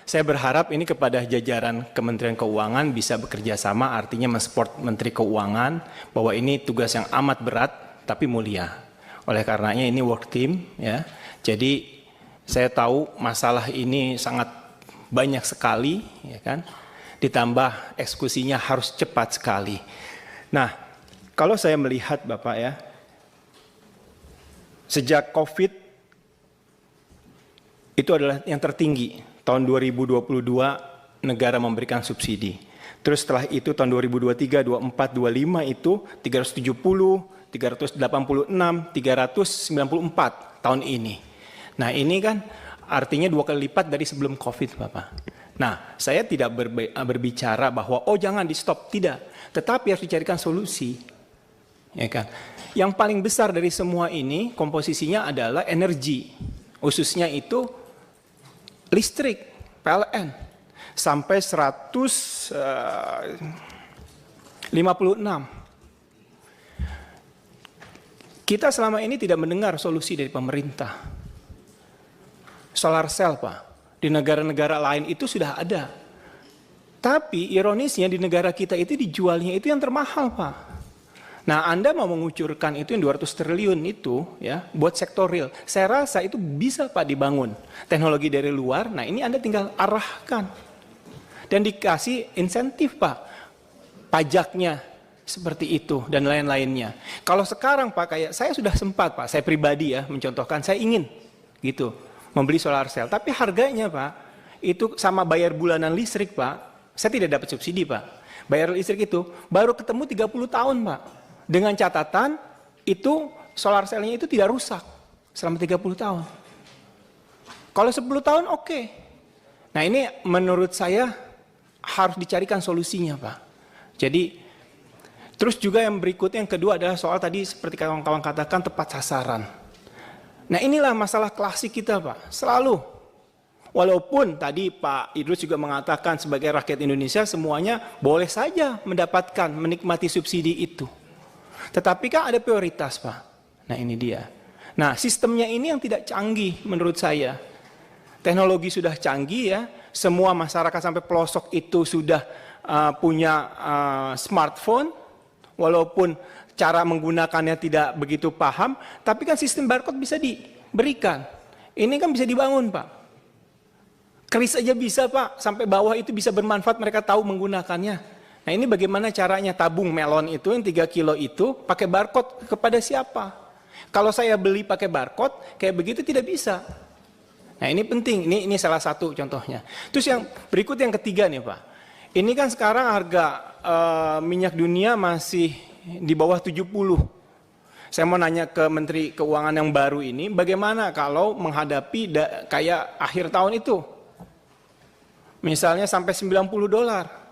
Saya berharap ini kepada jajaran Kementerian Keuangan bisa bekerja sama, artinya mensupport Menteri Keuangan bahwa ini tugas yang amat berat tapi mulia. Oleh karenanya ini work team ya. Jadi saya tahu masalah ini sangat banyak sekali ya kan. Ditambah eksekusinya harus cepat sekali. Nah, kalau saya melihat Bapak ya, sejak Covid itu adalah yang tertinggi. Tahun 2022 negara memberikan subsidi. Terus setelah itu tahun 2023, 24, 25 itu 370, 386, 394 tahun ini. Nah ini kan artinya 2 kali lipat dari sebelum Covid Bapak. Nah saya tidak berbicara bahwa oh jangan di stop, tidak. Tetapi harus dicarikan solusi. Ya kan? Yang paling besar dari semua ini komposisinya adalah energi. Khususnya itu listrik, PLN, sampai 156. Kita selama ini tidak mendengar solusi dari pemerintah. Solar cell Pak, di negara-negara lain itu sudah ada. Tapi ironisnya di negara kita itu dijualnya itu yang termahal Pak. Nah Anda mau mengucurkan itu yang 200 triliun itu ya buat sektor real. Saya rasa itu bisa Pak dibangun. Teknologi dari luar, nah ini Anda tinggal arahkan. Dan dikasih insentif Pak. Pajaknya seperti itu dan lain-lainnya. Kalau sekarang Pak kayak saya sudah sempat Pak, saya pribadi ya mencontohkan saya ingin gitu membeli solar cell. Tapi harganya Pak itu sama bayar bulanan listrik Pak. Saya tidak dapat subsidi Pak. Bayar listrik itu baru ketemu 30 tahun Pak. Dengan catatan itu solar cell-nya itu tidak rusak selama 30 tahun. Kalau 10 tahun oke. Nah ini menurut saya harus dicarikan solusinya Pak. Jadi terus juga yang berikutnya yang kedua adalah soal tadi seperti kawan-kawan katakan tepat sasaran. Nah inilah masalah klasik kita Pak. Selalu. Walaupun tadi Pak Idrus juga mengatakan sebagai rakyat Indonesia semuanya boleh saja mendapatkan menikmati subsidi itu. Tetapi kan ada prioritas Pak. Nah ini dia. Nah sistemnya ini yang tidak canggih menurut saya. Teknologi sudah canggih ya. Semua masyarakat sampai pelosok itu sudah punya smartphone. Walaupun cara menggunakannya tidak begitu paham. Tapi kan sistem barcode bisa diberikan. Ini kan bisa dibangun Pak. Kris aja bisa Pak. Sampai bawah itu bisa bermanfaat mereka tahu menggunakannya. Nah ini bagaimana caranya tabung melon itu yang 3 kilo itu pakai barcode kepada siapa? Kalau saya beli pakai barcode kayak begitu tidak bisa. Nah ini penting, ini salah satu contohnya. Terus yang berikut yang ketiga nih Pak. Ini kan sekarang harga minyak dunia masih di bawah 70. Saya mau nanya ke Menteri Keuangan yang baru ini, bagaimana kalau menghadapi kayak akhir tahun itu? Misalnya sampai $90.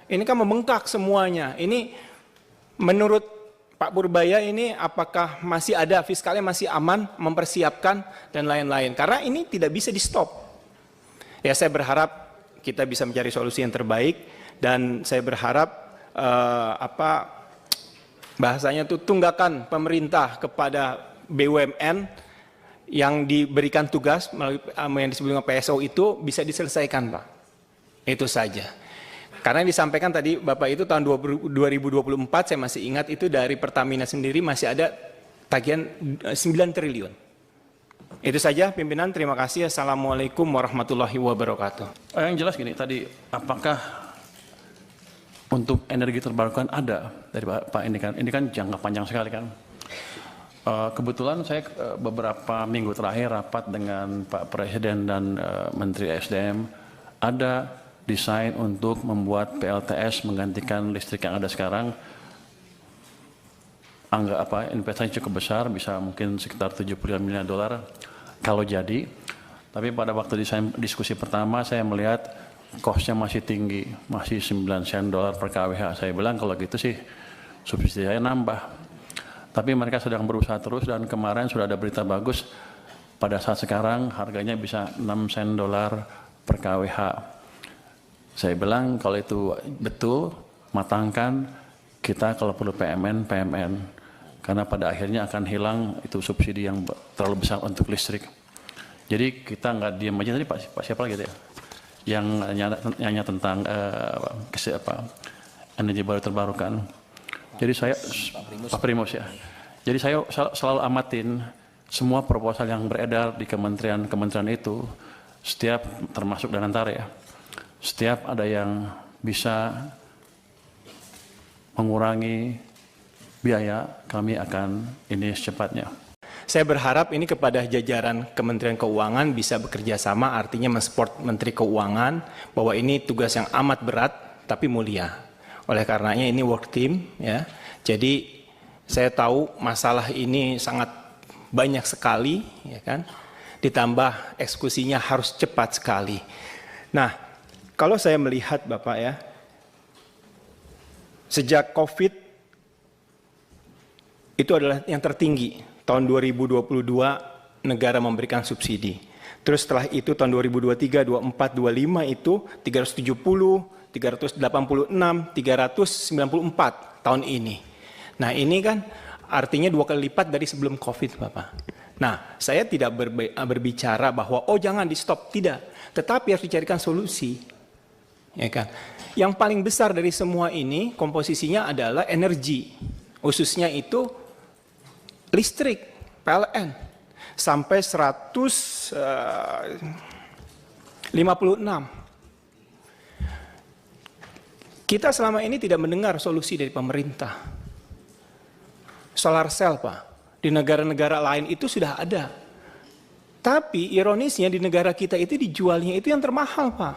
Ini kan membengkak semuanya. Ini menurut Pak Purbaya ini apakah masih ada fiskalnya masih aman mempersiapkan dan lain-lain. Karena ini tidak bisa di stop. Ya saya berharap kita bisa mencari solusi yang terbaik dan saya berharap bahasanya itu tunggakan pemerintah kepada BUMN yang diberikan tugas melalui yang disebut dengan PSO itu bisa diselesaikan Pak. Itu saja. Karena yang disampaikan tadi Bapak itu tahun 2024 saya masih ingat itu dari Pertamina sendiri masih ada tagihan 9 triliun. Itu saja pimpinan, terima kasih. Assalamualaikum warahmatullahi wabarakatuh. Yang jelas gini tadi, apakah untuk energi terbarukan ada dari Pak ini kan jangka panjang sekali kan. Kebetulan saya beberapa minggu terakhir rapat dengan Pak Presiden dan Menteri SDM ada desain untuk membuat PLTS menggantikan listrik yang ada sekarang. Investasi cukup besar, bisa mungkin sekitar $75 miliar kalau jadi. Tapi pada waktu diskusi pertama saya melihat cost-nya masih tinggi, masih 9 sen dolar per kWh. Saya bilang kalau gitu sih subsidi saya nambah. Tapi mereka sedang berusaha terus dan kemarin sudah ada berita bagus. Pada saat sekarang harganya bisa 6 sen dolar per kWh. Saya bilang kalau itu betul, matangkan kita kalau perlu PMN. Karena pada akhirnya akan hilang itu subsidi yang terlalu besar untuk listrik. Jadi kita nggak diam aja tadi Pak siapa lagi ya? yang nanya tentang energi baru terbarukan. Jadi saya Pak Primus ya. Jadi saya selalu amatin semua proposal yang beredar di kementerian itu, setiap termasuk Danantara ya. Setiap ada yang bisa mengurangi biaya, kami akan ini secepatnya. Saya berharap ini kepada jajaran Kementerian Keuangan bisa bekerja sama, artinya mensupport Menteri Keuangan bahwa ini tugas yang amat berat tapi mulia. Oleh karenanya ini work team ya. Jadi saya tahu masalah ini sangat banyak sekali ya kan. Ditambah eksekusinya harus cepat sekali. Nah, kalau saya melihat Bapak ya, sejak Covid itu adalah yang tertinggi. Tahun 2022 negara memberikan subsidi. Terus setelah itu tahun 2023, 24, 25 itu 370, 386, 394 tahun ini. Nah ini kan artinya 2 kali lipat dari sebelum Covid Bapak. Nah saya tidak berbicara bahwa oh jangan di stop, tidak. Tetapi harus dicarikan solusi. Ya kan? Yang paling besar dari semua ini komposisinya adalah energi. Khususnya itu listrik, PLN. Sampai 156. Kita selama ini tidak mendengar solusi dari pemerintah. Solar cell Pak, di negara-negara lain itu sudah ada. Tapi ironisnya di negara kita itu dijualnya itu yang termahal Pak.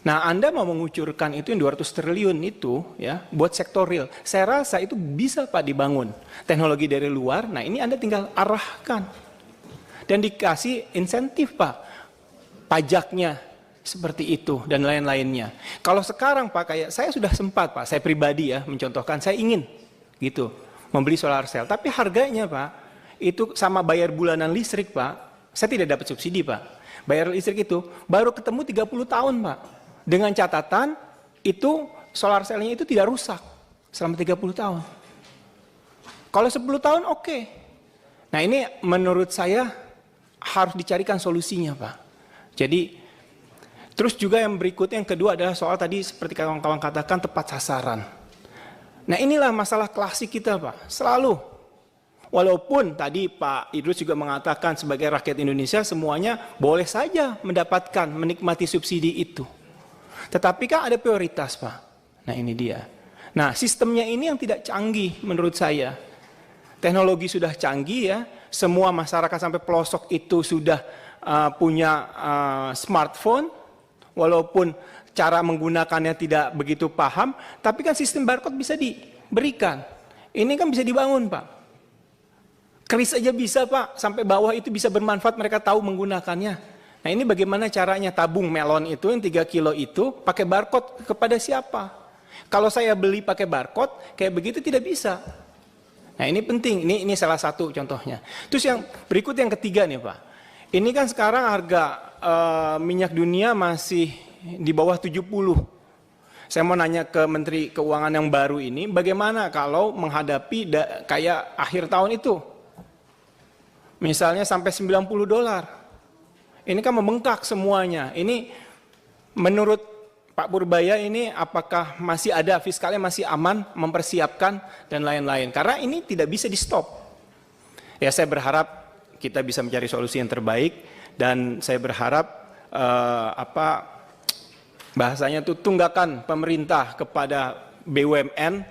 Nah Anda mau mengucurkan itu yang 200 triliun itu ya buat sektor real. Saya rasa itu bisa Pak dibangun. Teknologi dari luar, nah ini Anda tinggal arahkan. Dan dikasih insentif Pak. Pajaknya seperti itu dan lain-lainnya. Kalau sekarang Pak kayak saya sudah sempat Pak, saya pribadi ya mencontohkan saya ingin gitu membeli solar cell. Tapi harganya Pak itu sama bayar bulanan listrik Pak. Saya tidak dapat subsidi Pak. Bayar listrik itu baru ketemu 30 tahun Pak. Dengan catatan itu solar cell-nya itu tidak rusak selama 30 tahun. Kalau 10 tahun oke. Nah ini menurut saya harus dicarikan solusinya Pak. Jadi terus juga yang berikutnya yang kedua adalah soal tadi seperti kawan-kawan katakan tepat sasaran. Nah inilah masalah klasik kita Pak. Selalu. Walaupun tadi Pak Idrus juga mengatakan sebagai rakyat Indonesia semuanya boleh saja mendapatkan menikmati subsidi itu. Tetapi kan ada prioritas Pak. Nah ini dia. Nah sistemnya ini yang tidak canggih menurut saya. Teknologi sudah canggih ya. Semua masyarakat sampai pelosok itu sudah punya smartphone. Walaupun cara menggunakannya tidak begitu paham. Tapi kan sistem barcode bisa diberikan. Ini kan bisa dibangun Pak. Kris aja bisa Pak. Sampai bawah itu bisa bermanfaat mereka tahu menggunakannya. Nah ini bagaimana caranya tabung melon itu yang 3 kilo itu pakai barcode kepada siapa? Kalau saya beli pakai barcode kayak begitu tidak bisa. Nah ini penting, ini salah satu contohnya. Terus yang berikut yang ketiga nih Pak. Ini kan sekarang harga minyak dunia masih di bawah 70. Saya mau nanya ke Menteri Keuangan yang baru ini, bagaimana kalau menghadapi kayak akhir tahun itu? Misalnya sampai $90. Ini kan membengkak semuanya. Ini menurut Pak Purbaya ini apakah masih ada fiskalnya masih aman mempersiapkan dan lain-lain. Karena ini tidak bisa di stop. Ya saya berharap kita bisa mencari solusi yang terbaik dan saya berharap bahasanya itu tunggakan pemerintah kepada BUMN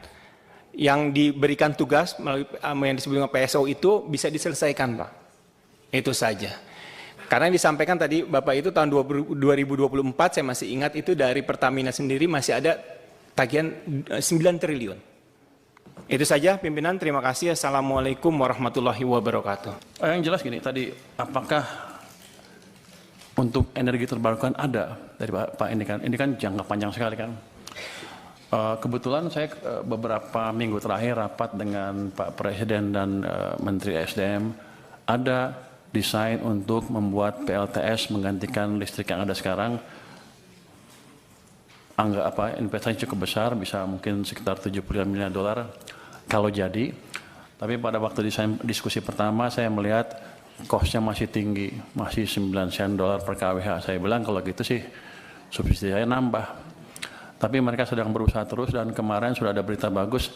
yang diberikan tugas melalui yang disebut dengan PSO itu bisa diselesaikan Pak. Itu saja. Karena yang disampaikan tadi Bapak itu tahun 2024 saya masih ingat itu dari Pertamina sendiri masih ada tagihan 9 triliun. Itu saja pimpinan, terima kasih. Assalamualaikum warahmatullahi wabarakatuh. Yang jelas gini tadi, apakah untuk energi terbarukan ada dari Pak ini kan jangka panjang sekali kan. Kebetulan saya beberapa minggu terakhir rapat dengan Pak Presiden dan Menteri SDM ada desain untuk membuat PLTS menggantikan listrik yang ada sekarang. Investasi cukup besar, bisa mungkin sekitar $75 miliar kalau jadi. Tapi pada waktu diskusi pertama saya melihat cost-nya masih tinggi, masih 9 sen dolar per kWh. Saya bilang kalau gitu sih subsidi saya nambah. Tapi mereka sedang berusaha terus dan kemarin sudah ada berita bagus,